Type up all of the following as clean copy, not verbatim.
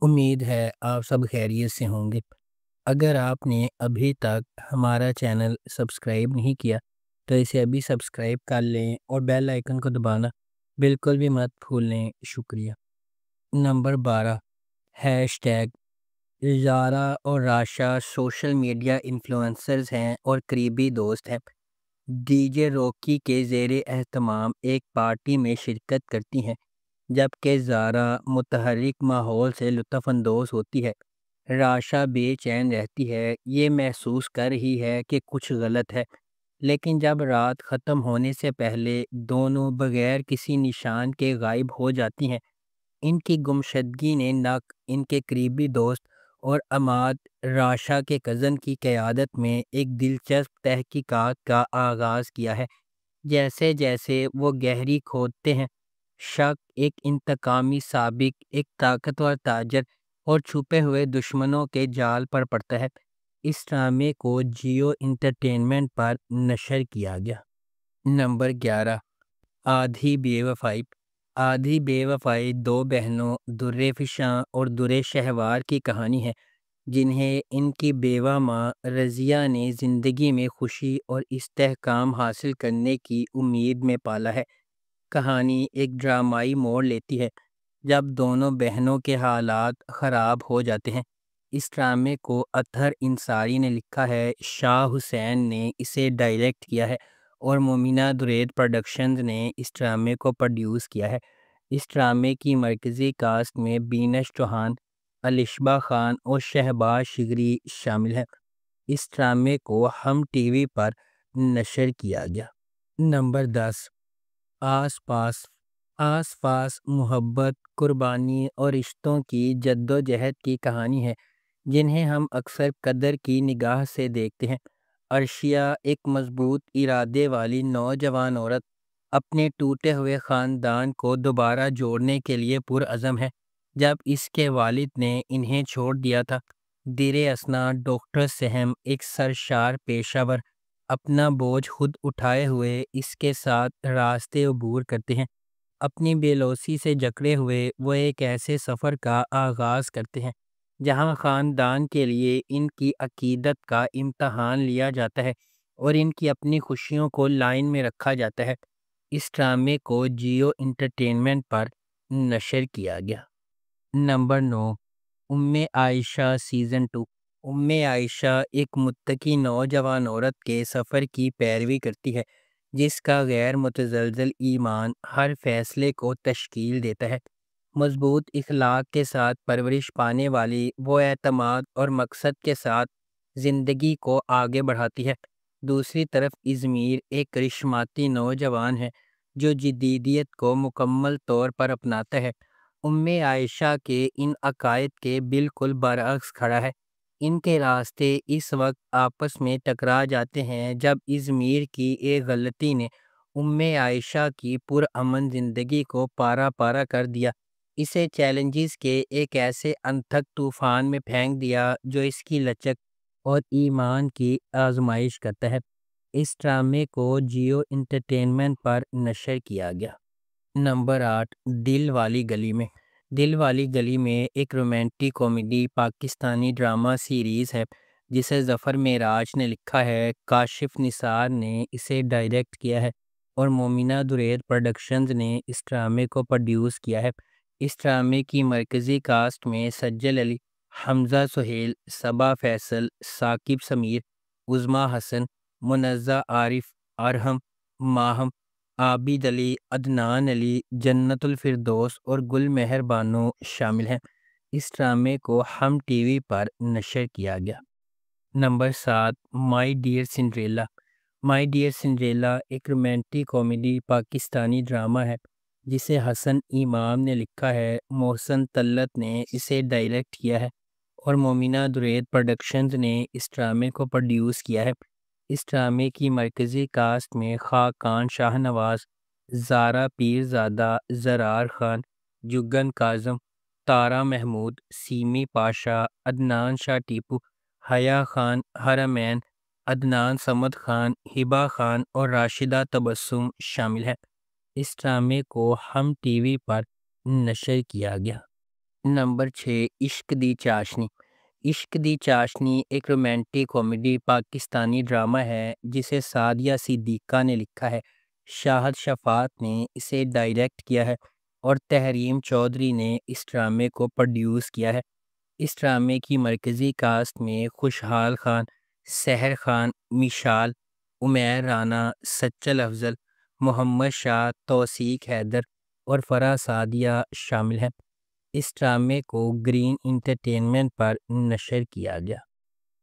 امید ہے آپ سب خیریت سے ہوں گے۔ اگر آپ نے ابھی تک ہمارا چینل سبسکرائب نہیں کیا تو اسے ابھی سبسکرائب کر لیں اور بیل آئیکن کو دبانا بالکل بھی مت بھولیں۔ شکریہ۔ نمبر 12، ہیش ٹیگ زارا اور راشا سوشل میڈیا انفلوئنسرز ہیں اور قریبی دوست ہیں۔ ڈی جے روکی کے زیر اہتمام ایک پارٹی میں شرکت کرتی ہیں، جبکہ زارا متحرک ماحول سے لطف اندوز ہوتی ہے۔ راشا بے چین رہتی ہے، یہ محسوس کر رہی ہے کہ کچھ غلط ہے، لیکن جب رات ختم ہونے سے پہلے دونوں بغیر کسی نشان کے غائب ہو جاتی ہیں، ان کی گمشدگی نے ان کے قریبی دوست اور عماد راشا کے کزن کی قیادت میں ایک دلچسپ تحقیقات کا آغاز کیا ہے۔ جیسے جیسے وہ گہری کھودتے ہیں، شک ایک انتقامی سابق، ایک طاقتور تاجر اور چھپے ہوئے دشمنوں کے جال پر پڑتا ہے۔ اس ڈرامے کو جیو انٹرٹینمنٹ پر نشر کیا گیا۔ نمبر 11، آدھی بے وفائی۔ آدھی بے وفائی دو بہنوں درِ فشاں اور درِ شہوار کی کہانی ہے، جنہیں ان کی بیوہ ماں رضیہ نے زندگی میں خوشی اور استحکام حاصل کرنے کی امید میں پالا ہے۔ کہانی ایک ڈرامائی موڑ لیتی ہے جب دونوں بہنوں کے حالات خراب ہو جاتے ہیں۔ اس ڈرامے کو اطہر انصاری نے لکھا ہے، شاہ حسین نے اسے ڈائریکٹ کیا ہے اور مومنہ درید پروڈکشنز نے اس ڈرامے کو پروڈیوس کیا ہے۔ اس ڈرامے کی مرکزی کاسٹ میں بینش چوہان، الشبہ خان اور شہباز شگری شامل ہیں۔ اس ڈرامے کو ہم ٹی وی پر نشر کیا گیا۔ نمبر 10، آس پاس۔ آس پاس محبت، قربانی اور رشتوں کی جد و جہد کی کہانی ہے، جنہیں ہم اکثر قدر کی نگاہ سے دیکھتے ہیں۔ عرشیہ ایک مضبوط ارادے والی نوجوان عورت اپنے ٹوٹے ہوئے خاندان کو دوبارہ جوڑنے کے لیے پرعزم ہے۔ جب اس کے والد نے انہیں چھوڑ دیا تھا، دیر اثنا ڈاکٹر سہم ایک سرشار پیشہ ور اپنا بوجھ خود اٹھائے ہوئے اس کے ساتھ راستے عبور کرتے ہیں۔ اپنی بے لوثی سے جکڑے ہوئے وہ ایک ایسے سفر کا آغاز کرتے ہیں جہاں خاندان کے لیے ان کی عقیدت کا امتحان لیا جاتا ہے اور ان کی اپنی خوشیوں کو لائن میں رکھا جاتا ہے۔ اس ڈرامے کو جیو انٹرٹینمنٹ پر نشر کیا گیا۔ نمبر 9، ام عائشہ سیزن 2۔ ام عائشہ ایک متقی نوجوان عورت کے سفر کی پیروی کرتی ہے، جس کا غیر متزلزل ایمان ہر فیصلے کو تشکیل دیتا ہے۔ مضبوط اخلاق کے ساتھ پرورش پانے والی وہ اعتماد اور مقصد کے ساتھ زندگی کو آگے بڑھاتی ہے۔ دوسری طرف ازمیر ایک کرشماتی نوجوان ہے جو جدیدیت کو مکمل طور پر اپناتا ہے۔ ام عائشہ کے ان عقائد کے بالکل برعکس کھڑا ہے۔ ان کے راستے اس وقت آپس میں ٹکرا جاتے ہیں جب ازمیر کی ایک غلطی نے ام عائشہ کی پرامن زندگی کو پارا پارا کر دیا، اسے چیلنجز کے ایک ایسے انتھک طوفان میں پھینک دیا جو اس کی لچک اور ایمان کی آزمائش کرتا ہے۔ اس ڈرامے کو جیو انٹرٹینمنٹ پر نشر کیا گیا۔ نمبر 8، دل والی گلی میں۔ دل والی گلی میں ایک romantic comedy Pakistani drama series ہے جسے ظفر معراج نے لکھا ہے، کاشف نثار نے اسے ڈائریکٹ کیا ہے اور مومنہ درید پروڈکشنز نے اس ڈرامے کو پروڈیوس کیا ہے۔ اس ڈرامے کی مرکزی کاسٹ میں سجل علی، حمزہ سہیل، صبا فیصل، ثاقب سمیر، عظمیٰ حسن، منزہ عارف، ارحم، ماہم، عابد علی، عدنان علی، جنت الفردوس اور گل مہر بانو شامل ہیں۔ اس ڈرامے کو ہم ٹی وی پر نشر کیا گیا۔ Number 7، my dear Cinderella. My dear Cinderella ایک رومانٹک کامیڈی پاکستانی ڈرامہ ہے جسے حسن امام نے لکھا ہے، محسن طلعت نے اسے ڈائریکٹ کیا ہے اور مومنہ درید پروڈکشنز نے اس ڈرامے کو پروڈیوس کیا ہے۔ اس ڈرامے کی مرکزی کاسٹ میں خاقان شاہ نواز، زارا پیرزادہ، زرار خان، جگن کاظم، تارا محمود، سیمی پاشا، عدنان شاہ ٹیپو، حیا خان، حرمین، عدنان صمد خان، ہبہ خان اور راشدہ تبسم شامل ہیں۔ اس ڈرامے کو ہم ٹی وی پر نشر کیا گیا۔ نمبر 6، عشق دی چاشنی۔ عشق دی چاشنی ایک رومانٹک کامیڈی پاکستانی ڈرامہ ہے جسے سعدیہ صدیقہ نے لکھا ہے، شاہد شفاعت نے اسے ڈائریکٹ کیا ہے اور تحریم چودھری نے اس ڈرامے کو پروڈیوس کیا ہے۔ اس ڈرامے کی مرکزی کاسٹ میں خوشحال خان، سحر خان، مشال، عمیر رانا، سچل افضل، محمد شاہ، توثیق حیدر اور فرح سعدیہ شامل ہیں۔ اس ڈرامے کو گرین انٹرٹینمنٹ پر نشر کیا گیا۔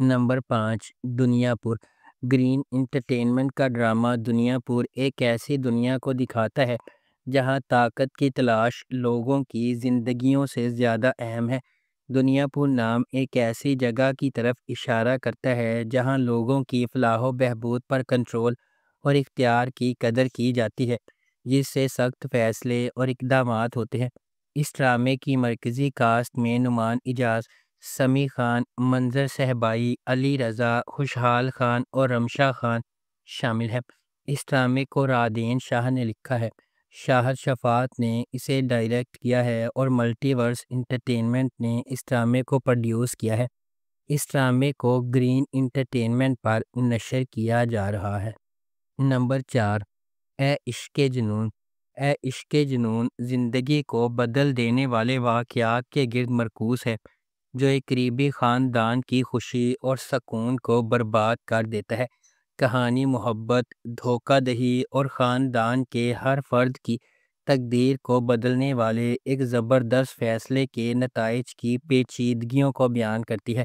نمبر 5، دنیا پور۔ گرین انٹرٹینمنٹ کا ڈرامہ دنیا پور ایک ایسی دنیا کو دکھاتا ہے جہاں طاقت کی تلاش لوگوں کی زندگیوں سے زیادہ اہم ہے۔ دنیا پور نام ایک ایسی جگہ کی طرف اشارہ کرتا ہے جہاں لوگوں کی فلاح و بہبود پر کنٹرول اور اختیار کی قدر کی جاتی ہے، جس سے سخت فیصلے اور اقدامات ہوتے ہیں۔ اس ڈرامے کی مرکزی کاسٹ میں نعمان اجاز، سمیع خان، منظر صحبائی، علی رضا، خوشحال خان اور رمشا خان شامل ہیں۔ اس ڈرامے کو رادین شاہ نے لکھا ہے، شاہد شفاعت نے اسے ڈائریکٹ کیا ہے اور ملٹی ورس انٹرٹینمنٹ نے اس ڈرامے کو پروڈیوس کیا ہے۔ اس ڈرامے کو گرین انٹرٹینمنٹ پر نشر کیا جا رہا ہے۔ نمبر 4، اے عشق جنون۔ اے عشق جنون زندگی کو بدل دینے والے واقعات کے گرد مرکوز ہے جو ایک قریبی خاندان کی خوشی اور سکون کو برباد کر دیتا ہے۔ کہانی محبت، دھوکہ دہی اور خاندان کے ہر فرد کی تقدیر کو بدلنے والے ایک زبردست فیصلے کے نتائج کی پیچیدگیوں کو بیان کرتی ہے۔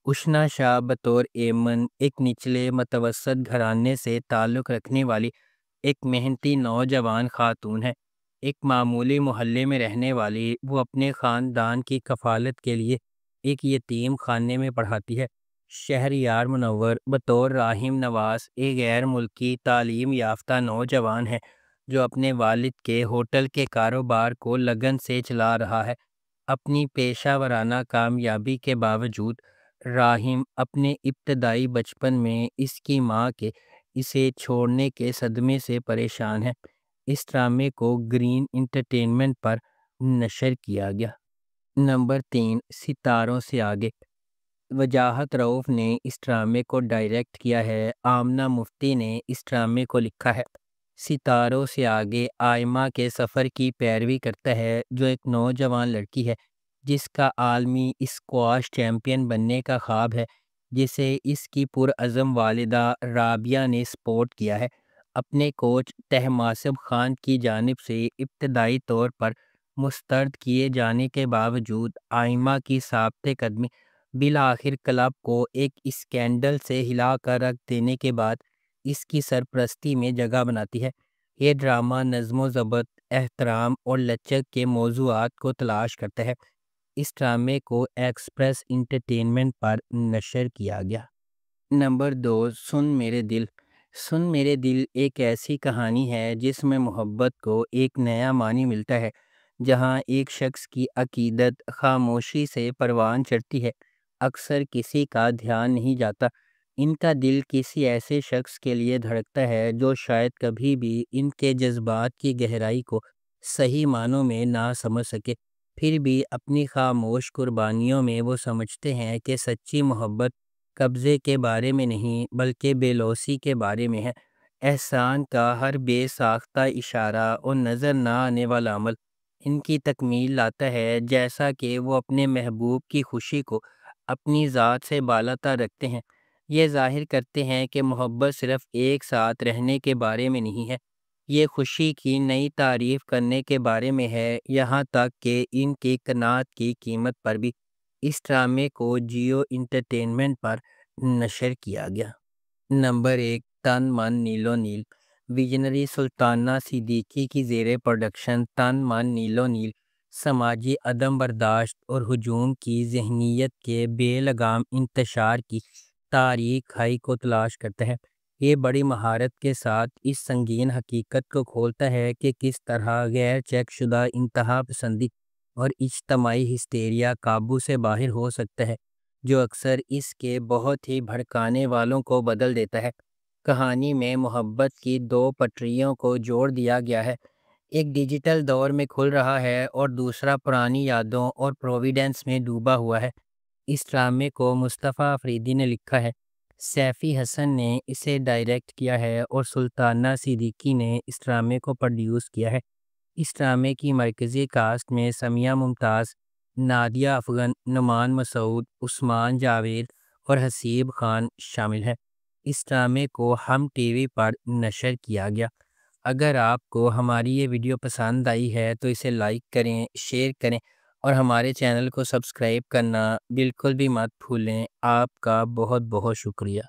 اشنا شاہ بطور ایمن ایک نچلے متوسط گھرانے سے تعلق رکھنے والی ایک محنتی نوجوان خاتون ہے۔ ایک معمولی محلے میں رہنے والی وہ اپنے خاندان کی کفالت کے لیے ایک یتیم خانے میں پڑھاتی ہے۔ شہریار منور بطور راہیم نواز ایک غیر ملکی تعلیم یافتہ نوجوان ہے جو اپنے والد کے ہوٹل کے کاروبار کو لگن سے چلا رہا ہے۔ اپنی پیشہ ورانہ کامیابی کے باوجود راہیم اپنے ابتدائی بچپن میں اس کی ماں کے اسے چھوڑنے کے صدمے سے پریشان ہے۔ اس ڈرامے کو گرین انٹرٹینمنٹ پر نشر کیا گیا۔ نمبر 3، ستاروں سے آگے۔ وجاہت رؤف نے اس ڈرامے کو ڈائریکٹ کیا ہے، آمنہ مفتی نے اس ڈرامے کو لکھا ہے۔ ستاروں سے آگے آئمہ کے سفر کی پیروی کرتا ہے جو ایک نوجوان لڑکی ہے جس کا عالمی اسکواش چیمپئن بننے کا خواب ہے، جسے اس کی پرعزم والدہ رابعہ نے سپورٹ کیا ہے۔ اپنے کوچ طہماسب خان کی جانب سے ابتدائی طور پر مسترد کیے جانے کے باوجود آئمہ کی ثابت قدمی بالآخر کلب کو ایک اسکینڈل سے ہلا کر رکھ دینے کے بعد اس کی سرپرستی میں جگہ بناتی ہے۔ یہ ڈرامہ نظم و ضبط، احترام اور لچک کے موضوعات کو تلاش کرتا ہے۔ اس ڈرامے کو ایکسپریس انٹرٹینمنٹ پر نشر کیا گیا۔ نمبر 2، سن میرے دل۔ سن میرے دل ایک ایسی کہانی ہے جس میں محبت کو ایک نیا معنی ملتا ہے، جہاں ایک شخص کی عقیدت خاموشی سے پروان چڑھتی ہے۔ اکثر کسی کا دھیان نہیں جاتا، ان کا دل کسی ایسے شخص کے لیے دھڑکتا ہے جو شاید کبھی بھی ان کے جذبات کی گہرائی کو صحیح معنوں میں نہ سمجھ سکے۔ پھر بھی اپنی خاموش قربانیوں میں وہ سمجھتے ہیں کہ سچی محبت قبضے کے بارے میں نہیں بلکہ بے لوثی کے بارے میں ہے۔ احسان کا ہر بے ساختہ اشارہ اور نظر نہ آنے والا عمل ان کی تکمیل لاتا ہے، جیسا کہ وہ اپنے محبوب کی خوشی کو اپنی ذات سے بالاتر رکھتے ہیں۔ یہ ظاہر کرتے ہیں کہ محبت صرف ایک ساتھ رہنے کے بارے میں نہیں ہے، یہ خوشی کی نئی تعریف کرنے کے بارے میں ہے، یہاں تک کہ ان کی قناعت کی قیمت پر بھی۔ اس ڈرامے کو جیو انٹرٹینمنٹ پر نشر کیا گیا۔ نمبر 1، تن من نیلو نیل۔ ویژنری سلطانہ صدیقی کی زیر پروڈکشن تن من نیلو نیل سماجی عدم برداشت اور ہجوم کی ذہنیت کے بے لگام انتشار کی تاریک کھائی کو تلاش کرتا ہے۔ یہ بڑی مہارت کے ساتھ اس سنگین حقیقت کو کھولتا ہے کہ کس طرح غیر چیک شدہ انتہا پسندی اور اجتماعی ہسٹیریا قابو سے باہر ہو سکتا ہے، جو اکثر اس کے بہت ہی بھڑکانے والوں کو بدل دیتا ہے۔ کہانی میں محبت کی دو پٹریوں کو جوڑ دیا گیا ہے، ایک ڈیجیٹل دور میں کھل رہا ہے اور دوسرا پرانی یادوں اور پروویڈنس میں ڈوبا ہوا ہے۔ اس ڈرامے کو مصطفیٰ افریدی نے لکھا ہے، سیفی حسن نے اسے ڈائریکٹ کیا ہے اور سلطانہ صدیقی نے اس ڈرامے کو پروڈیوس کیا ہے۔ اس ڈرامے کی مرکزی کاسٹ میں سمیہ ممتاز، نادیہ افغن، نعمان مسعود، عثمان جاوید اور حسیب خان شامل ہیں۔ اس ڈرامے کو ہم ٹی وی پر نشر کیا گیا۔ اگر آپ کو ہماری یہ ویڈیو پسند آئی ہے تو اسے لائک کریں، شیئر کریں اور ہمارے چینل کو سبسکرائب کرنا بالکل بھی مت بھولیں۔ آپ کا بہت بہت شکریہ۔